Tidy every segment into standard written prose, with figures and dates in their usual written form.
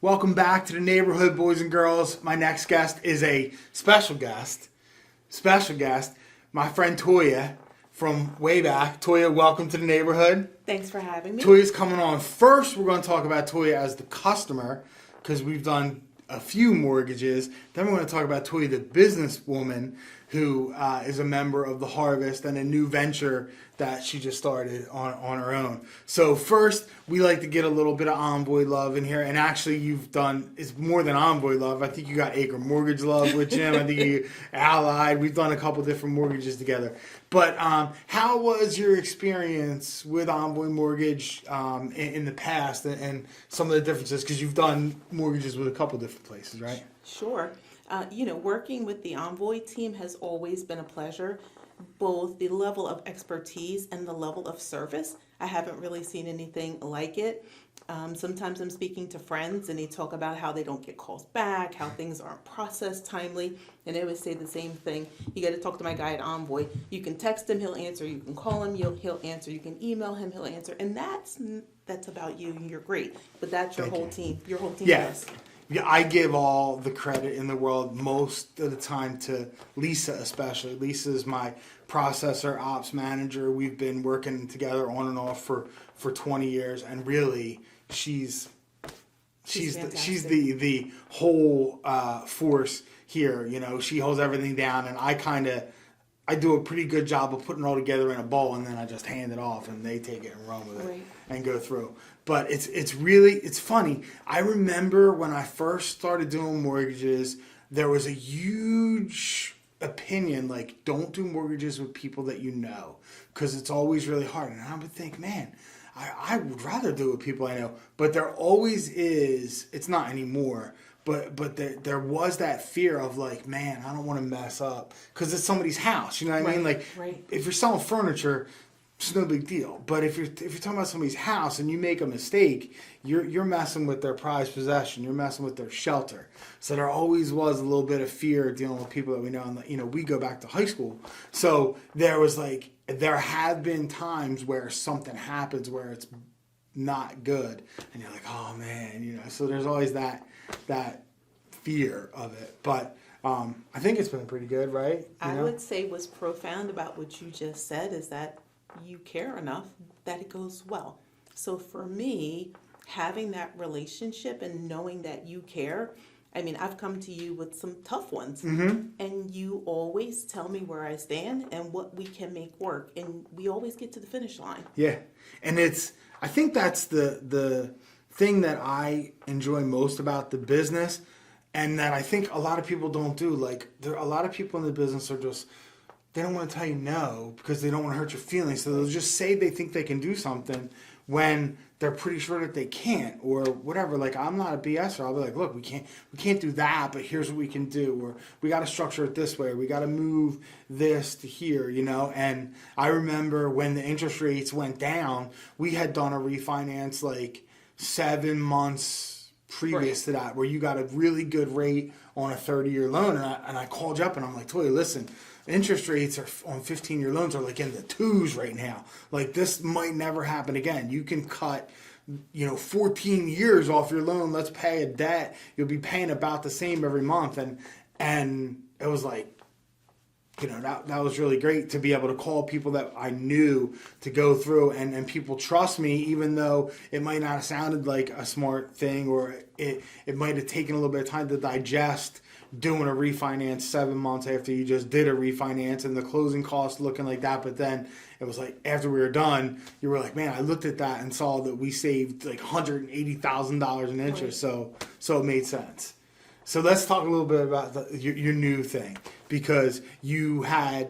Welcome back to the neighborhood, boys and girls. My next guest is a special guest. My friend Toya from way back. Toya, welcome to the neighborhood. Thanks for having me. Toya's coming on. First, we're going to talk about Toya as the customer because we've done a few mortgages. Then we're going to talk about Toya, the businesswoman, who is a member of the Harvest and a new venture that she just started on her own. So first, we like to get a little bit of Envoy love in here. And actually, you've done, it's more than Envoy love. I think you got Acre Mortgage love with Jim. I think you allied. We've done a couple different mortgages together. But how was your experience with Envoy Mortgage in the past and some of the differences? Because you've done mortgages with a couple different places, right? Sure. Working with the Envoy team has always been a pleasure. Both the level of expertise and the level of service. I haven't really seen anything like it. Sometimes I'm speaking to friends and they talk about how they don't get calls back, how things aren't processed timely, and they always say the same thing. You got to talk to my guy at Envoy. You can text him, he'll answer. You can call him, he'll answer. You can email him, he'll answer. And that's about you, and you're great. But that's your whole team. Your whole team does. Yeah, I give all the credit in the world most of the time to Lisa, especially. Lisa is my processor ops manager. We've been working together on and off for 20 years, and really, she's the whole force here. You know, she holds everything down, and I do a pretty good job of putting it all together in a bowl, and then I just hand it off, and they take it and run with it and go through. But it's funny. I remember when I first started doing mortgages, there was a huge opinion like, don't do mortgages with people that you know, because it's always really hard. And I would think, man, I would rather do it with people I know. But there always is. It's not anymore. But there was that fear of like, man, I don't want to mess up because it's somebody's house. You know what I mean? Like, if you're selling furniture, it's no big deal. But if you're talking about somebody's house and you make a mistake, you're messing with their prized possession. You're messing with their shelter. So there always was a little bit of fear dealing with people that we know. And we go back to high school, so there have been times where something happens where it's not good, and you're like, oh man, So there's always that fear of it, but I think it's been pretty good, right? I would say what's profound about what you just said is that you care enough that it goes well. So for me, having that relationship and knowing that you care, I mean, I've come to you with some tough ones, and you always tell me where I stand and what we can make work, and we always get to the finish line. Yeah, and I think that's the thing that I enjoy most about the business, and that I think a lot of people don't do. Like, a lot of people in the business are just, they don't want to tell you no because they don't want to hurt your feelings. So they'll just say they think they can do something when they're pretty sure that they can't, or whatever. Like, I'm not a BSer. I'll be like, look, we can't do that, but here's what we can do. Or we got to structure it this way. Or we got to move this to here, And I remember when the interest rates went down, we had done a refinance like 7 months previous to that, where you got a really good rate on a 30-year loan. And I called you up and I'm like, Toya, listen, interest rates are on 15-year loans are like in the 2s right now. Like, this might never happen again. You can cut 14 years off your loan. Let's pay a debt. You'll be paying about the same every month. And it was like, that was really great to be able to call people that I knew to go through, and people trust me, even though it might not have sounded like a smart thing, or it might have taken a little bit of time to digest doing a refinance 7 months after you just did a refinance and the closing costs looking like that. But then it was like, after we were done, you were like, man, I looked at that and saw that we saved like $180,000 in interest. So it made sense. So let's talk a little bit about your new thing, because I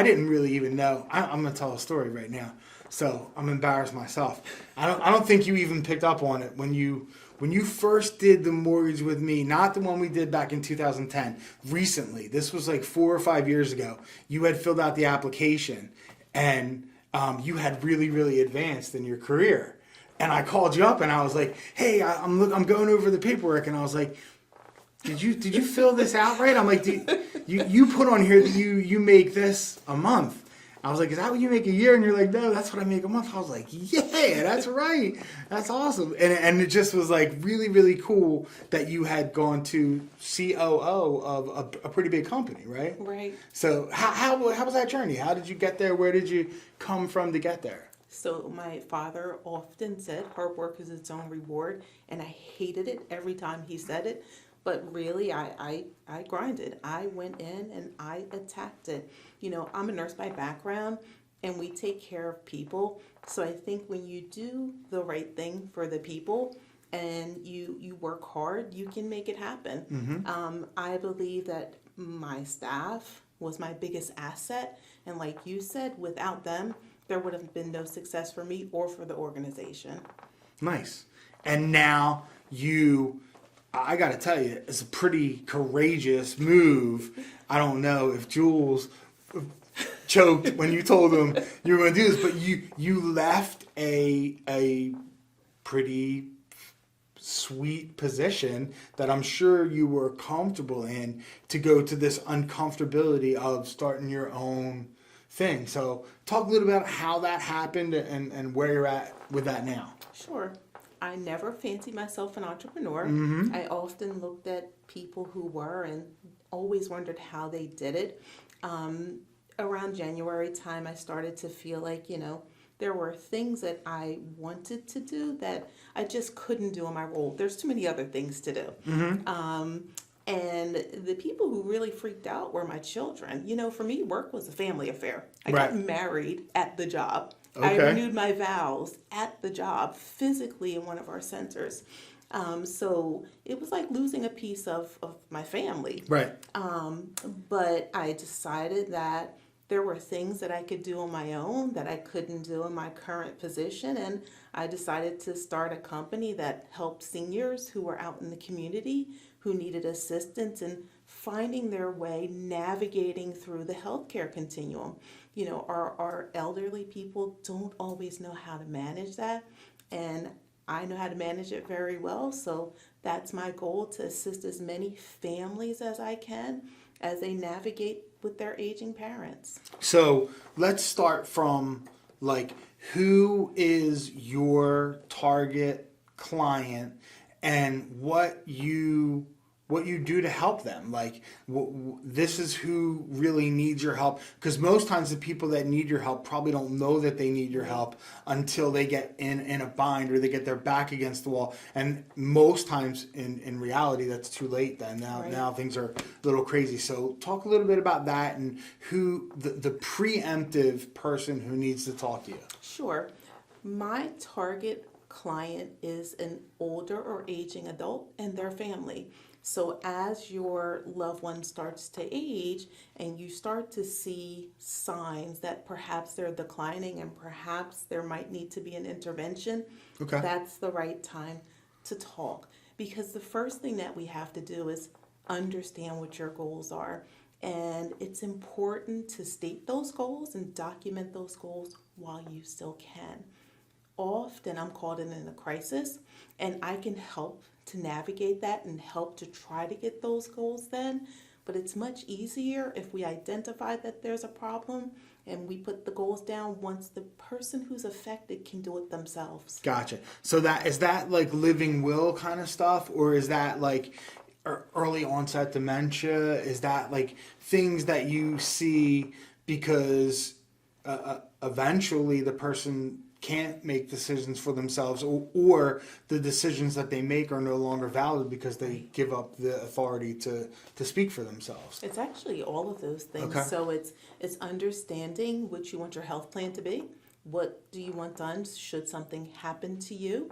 didn't really even know. I'm going to tell a story right now, so I'm embarrassed myself. I don't think you even picked up on it when you first did the mortgage with me, not the one we did back in 2010. Recently, this was like 4 or 5 years ago. You had filled out the application, and you had really, really advanced in your career. And I called you up and I was like, hey, I'm going over the paperwork, and I was like, did you fill this out right? I'm like, you put on here that you make this a month. I was like, is that what you make a year? And you're like, no, that's what I make a month. I was like, yeah, that's right. That's awesome. And it just was like really, really cool that you had gone to COO of a pretty big company, right? Right. So how was that journey? How did you get there? Where did you come from to get there? So my father often said hard work is its own reward, and I hated it every time he said it. But really, I grinded. I went in and I attacked it. You know, I'm a nurse by background, and we take care of people. So I think when you do the right thing for the people and you work hard, you can make it happen. I believe that my staff was my biggest asset. And like you said, without them, there would have been no success for me or for the organization. Nice. And now I got to tell you, it's a pretty courageous move. I don't know if Jules choked when you told him you were going to do this, but you left a pretty sweet position that I'm sure you were comfortable in to go to this uncomfortability of starting your own thing. So talk a little bit about how that happened and where you're at with that now. Sure. I never fancied myself an entrepreneur. I often looked at people who were and always wondered how they did it. Around January time, I started to feel like, there were things that I wanted to do that I just couldn't do in my role. There's too many other things to do. And the people who really freaked out were my children. For me, work was a family affair. I got married at the job. I renewed my vows at the job, physically in one of our centers. So it was like losing a piece of my family. Right. But I decided that there were things that I could do on my own that I couldn't do in my current position. And I decided to start a company that helped seniors who were out in the community who needed assistance in finding their way, navigating through the healthcare continuum. Our elderly people don't always know how to manage that, and I know how to manage it very well. So that's my goal, to assist as many families as I can as they navigate with their aging parents. So let's start from who is your target client and what you do to help them. This is who really needs your help, because most times the people that need your help probably don't know that they need your help until they get in a bind or they get their back against the wall. And most times in reality, that's too late then. Now things are a little crazy. So talk a little bit about that and who the preemptive person who needs to talk to you. Sure. My target client is an older or aging adult and their family. So as your loved one starts to age and you start to see signs that perhaps they're declining and perhaps there might need to be an intervention, that's the right time to talk. Because the first thing that we have to do is understand what your goals are. And it's important to state those goals and document those goals while you still can. Often I'm called in a crisis, and I can help to navigate that and help to try to get those goals then. But it's much easier if we identify that there's a problem and we put the goals down once the person who's affected can do it themselves. Gotcha. So is that like living will kind of stuff, or is that like early onset dementia? Is that like things that you see because eventually the person can't make decisions for themselves, or the decisions that they make are no longer valid because they give up the authority to speak for themselves? It's actually all of those things. Okay. So it's understanding what you want your health plan to be. What do you want done should something happen to you?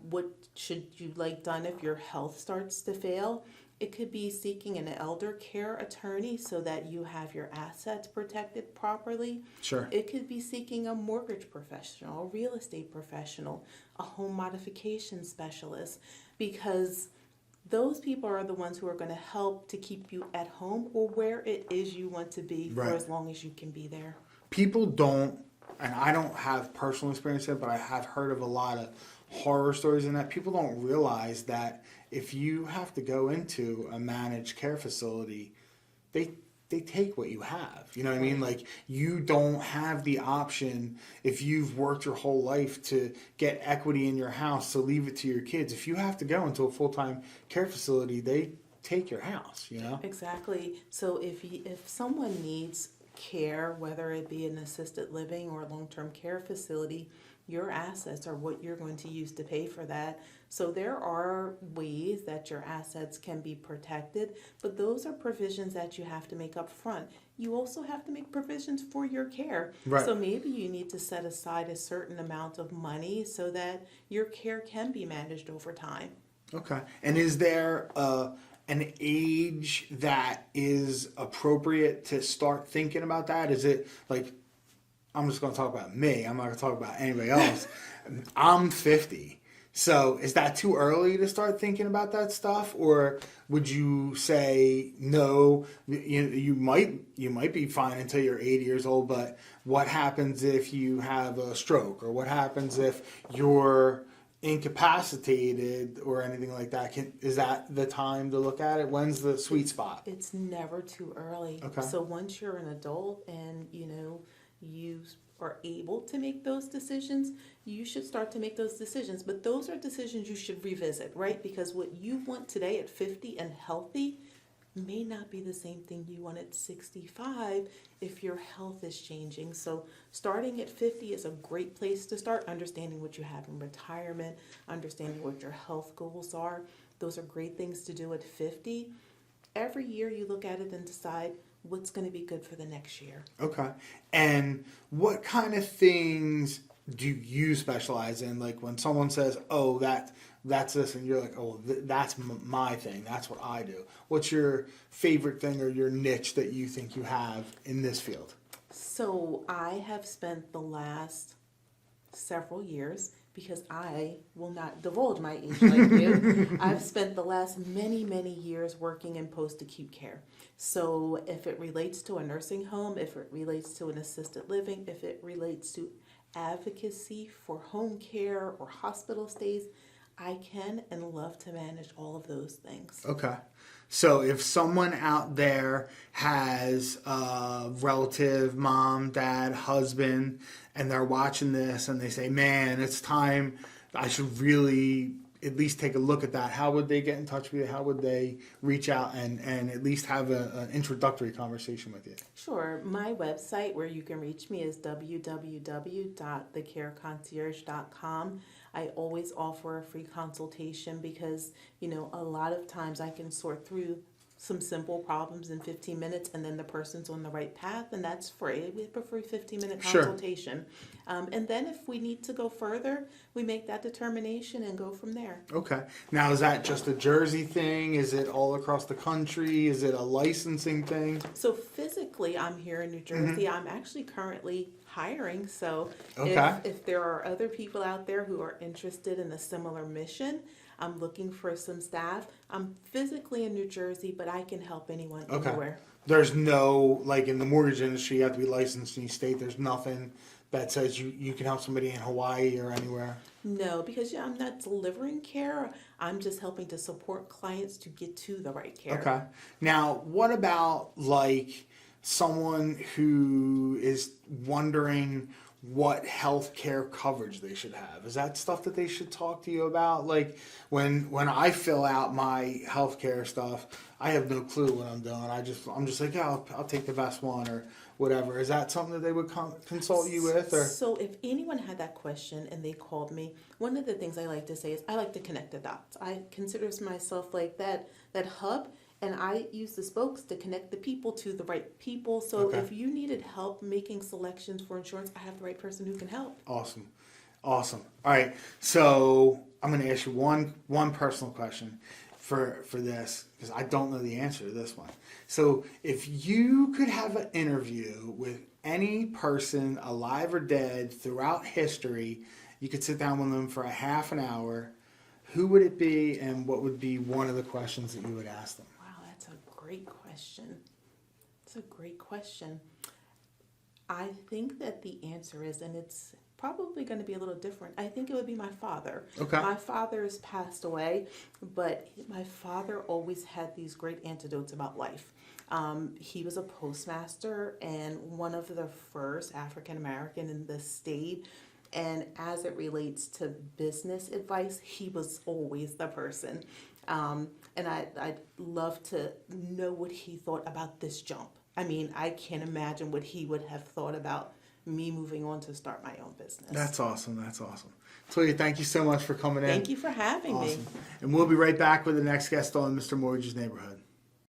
What should you like done if your health starts to fail? It could be seeking an elder care attorney so that you have your assets protected properly. Sure. It could be seeking a mortgage professional, a real estate professional, a home modification specialist, because those people are the ones who are going to help to keep you at home or where it is you want to be for as long as you can be there. People don't, and I don't have personal experience yet, but I have heard of a lot of horror stories in that. People don't realize that if you have to go into a managed care facility, they they take what you have. You know what I mean? Like, you don't have the option, if you've worked your whole life to get equity in your house, to leave it to your kids. If you have to go into a full-time care facility, they take your house, you know? Exactly. So if someone needs care, whether it be an assisted living or long-term care facility, your assets are what you're going to use to pay for that. So there are ways that your assets can be protected, but those are provisions that you have to make up front. You also have to make provisions for your care. Right. So maybe you need to set aside a certain amount of money so that your care can be managed over time. Okay. And is there an age that is appropriate to start thinking about that? Is it like, I'm just going to talk about me. I'm not going to talk about anybody else. I'm 50. So is that too early to start thinking about that stuff? Or would you say, no, you might be fine until you're 80 years old, but what happens if you have a stroke? Or what happens if you're incapacitated or anything like that? Is that the time to look at it? When's the sweet spot? It's never too early. Okay. So once you're an adult and you are able to make those decisions, you should start to make those decisions. But those are decisions you should revisit, right? Because what you want today at 50 and healthy may not be the same thing you want at 65 if your health is changing. So starting at 50 is a great place to start, understanding what you have in retirement, understanding what your health goals are. Those are great things to do at 50. Every year you look at it and decide what's going to be good for the next year. Okay. And what kind of things do you specialize in? Like when someone says, oh, that's this, and you're like, oh, that's my thing. That's what I do. What's your favorite thing or your niche that you think you have in this field? So I have spent the last several years, because I will not divulge my age like you, I've spent the last many, many years working in post-acute care. So if it relates to a nursing home, if it relates to an assisted living, if it relates to advocacy for home care or hospital stays, I can and love to manage all of those things. Okay. So if someone out there has a relative, mom, dad, husband, and they're watching this and they say, man, it's time, I should really at least take a look at that, how would they get in touch with you? How would they reach out and at least have an introductory conversation with you? Sure. My website where you can reach me is www.thecareconcierge.com. I always offer a free consultation because, a lot of times I can sort through some simple problems in 15 minutes and then the person's on the right path, and that's free. We have a free 15-minute consultation. Sure. And then if we need to go further, we make that determination and go from there. Okay. Now, is that just a Jersey thing? Is it all across the country? Is it a licensing thing? So physically, I'm here in New Jersey. Mm-hmm. I'm actually currently hiring. So okay. if there are other people out there who are interested in a similar mission, I'm looking for some staff. I'm physically in New Jersey, but I can help anyone anywhere. There's no, like in the mortgage industry, you have to be licensed in your state. There's nothing that says you can help somebody in Hawaii or anywhere. No, because I'm not delivering care. I'm just helping to support clients to get to the right care. Okay. Now, what about like someone who is wondering what health care coverage they should have? Is that stuff that they should talk to you about? Like when I fill out my health care stuff, I have no clue what I'm doing. I'm just like, yeah, I'll take the best one or whatever. Is that something that they would consult you with? Or? So if anyone had that question and they called me, one of the things I like to say is I like to connect the dots. I consider myself like that hub. And I use the spokes to connect the people to the right people. So if you needed help making selections for insurance, I have the right person who can help. Awesome. All right. So I'm going to ask you one personal question for this, because I don't know the answer to this one. So if you could have an interview with any person, alive or dead, throughout history, you could sit down with them for a half an hour, who would it be and what would be one of the questions that you would ask them? Great question. It's a great question. I think that the answer is, and it's probably going to be a little different. I think it would be my father. Okay. My father has passed away, but my father always had these great antidotes about life. He was a postmaster and one of the first African American in the state. And as it relates to business advice, he was always the person. And I'd love to know what he thought about this jump. I mean, I can't imagine what he would have thought about me moving on to start my own business. That's awesome. That's awesome. Toya, thank you so much for coming in. Thank you for having me. Awesome. And we'll be right back with the next guest on Mr. Mortgage's Neighborhood.